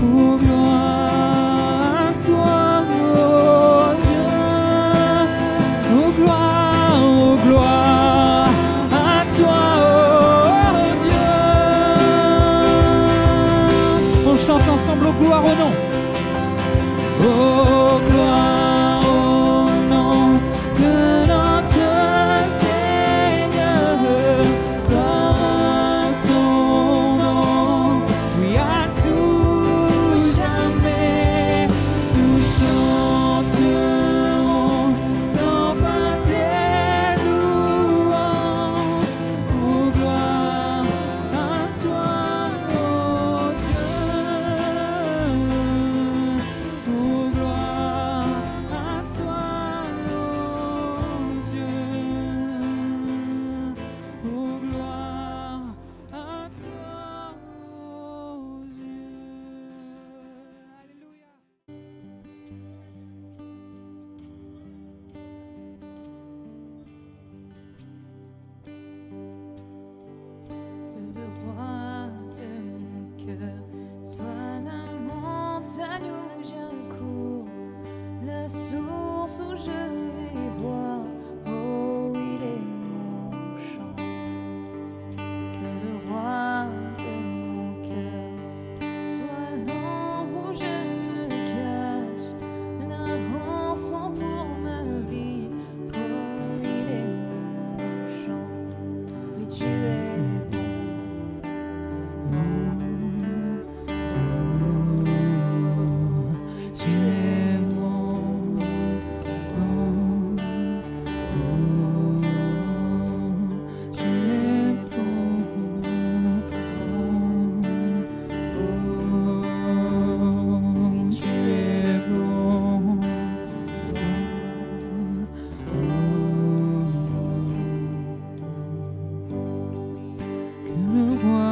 Oh, gloire à toi, oh Dieu. Oh, gloire à toi, oh Dieu. On chante ensemble, oh gloire au nom. Oh, gloire au nom de notre Seigneur, gloire à son nom, oui à tout jamais nous chanterons sans fin tes louanges. Oh, gloire à toi, oh Dieu. Oh, gloire à toi, oh Dieu. Oh, gloire à toi, oh Dieu. Alléluia. Le roi de mon cœur soit la montagne où j'accours, la source où je vais boire. Oh, il est mon chant. Que le roi de mon cœur soit l'ombre où je me cache, la rançon pour ma vie. Oh, il est mon chant. Oui, tu es Tu es bon, tu es bon, tu es bon. Que le roi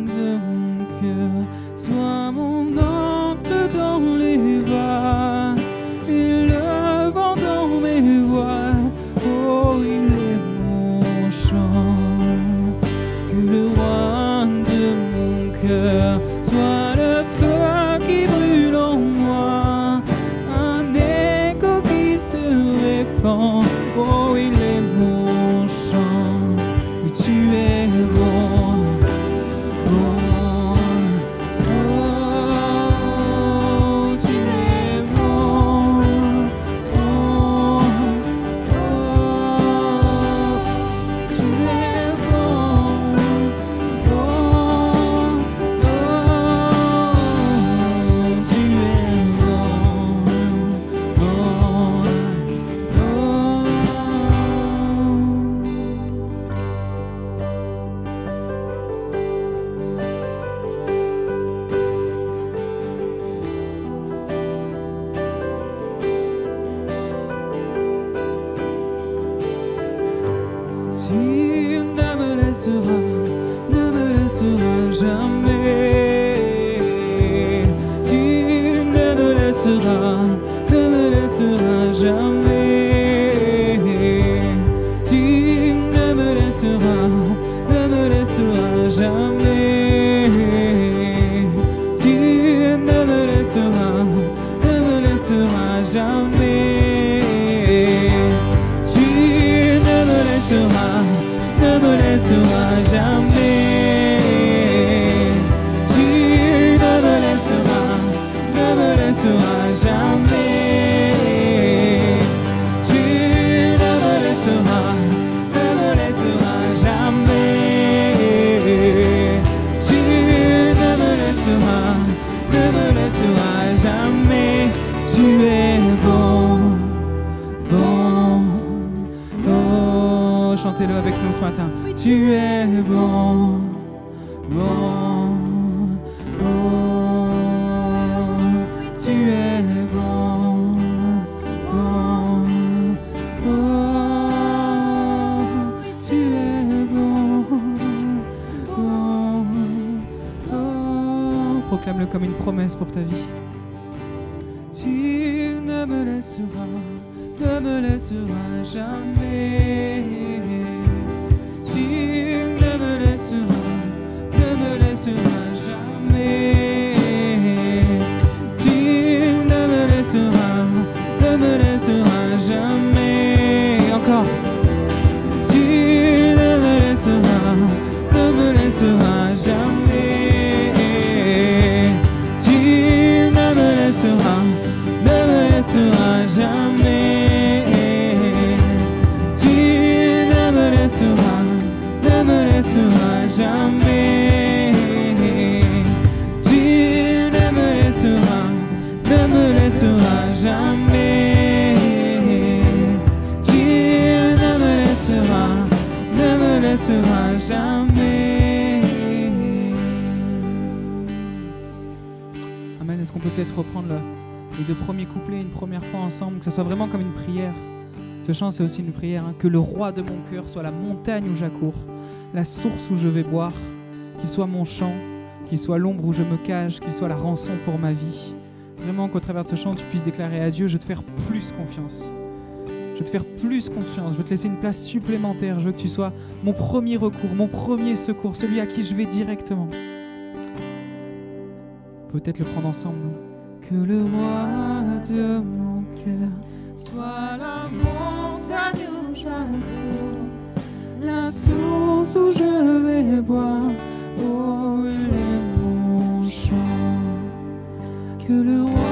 de mon cœur soit mon oncle dans les vagues et le vent dans mes voiles. Oh, il est mon chant. Que le roi de mon cœur soit le feu qui brûle en moi, un écho qui se répand. Oh, il est mon chant. Oui, tu es bon. Bon, oh, tu es bon. Oh, oh, tu es bon. Bon, oh, tu es bon. Bon, tu ne me laisseras jamais. Tu ne me laisseras jamais. Tu ne me laisseras jamais. Tu ne me laisseras jamais. Tu ne me laisseras jamais. Tu ne me laisseras laisseras jamais. Tu ne me laisseras jamais. Tu ne me laisseras jamais. Tu es bon, bon, oh, chantez-le avec nous ce matin. Tu es bon, bon, oh, tu es bon, bon, oh, tu es bon, bon, oh. Proclame-le comme une promesse pour ta vie. Tu ne me laisseras jamais. Tu ne me laisseras jamais. Tu ne me laisseras jamais. Encore. Tu ne me laisseras jamais. Tu ne me laisseras jamais. Tu ne me laisseras jamais. Tu ne me laisseras jamais. Tu ne me laisseras jamais. Amen. Est-ce qu'on peut peut-être reprendre les deux premiers couplets une première fois ensemble, que ce soit vraiment comme une prière. Ce chant, c'est aussi une prière, hein. Que le roi de mon cœur soit la montagne où j'accours, la source où je vais boire, qu'il soit mon chant, qu'il soit l'ombre où je me cache, qu'il soit la rançon pour ma vie. Vraiment qu'au travers de ce chant, tu puisses déclarer à Dieu, je veux te faire plus confiance. Je veux te faire plus confiance, je veux te laisser une place supplémentaire, je veux que tu sois mon premier recours, mon premier secours, celui à qui je vais directement. Peut-être le prendre ensemble. Que le roi de mon cœur soit la montagne où j'adore, la source où je vais boire, oh, il est mon chant. Que le roi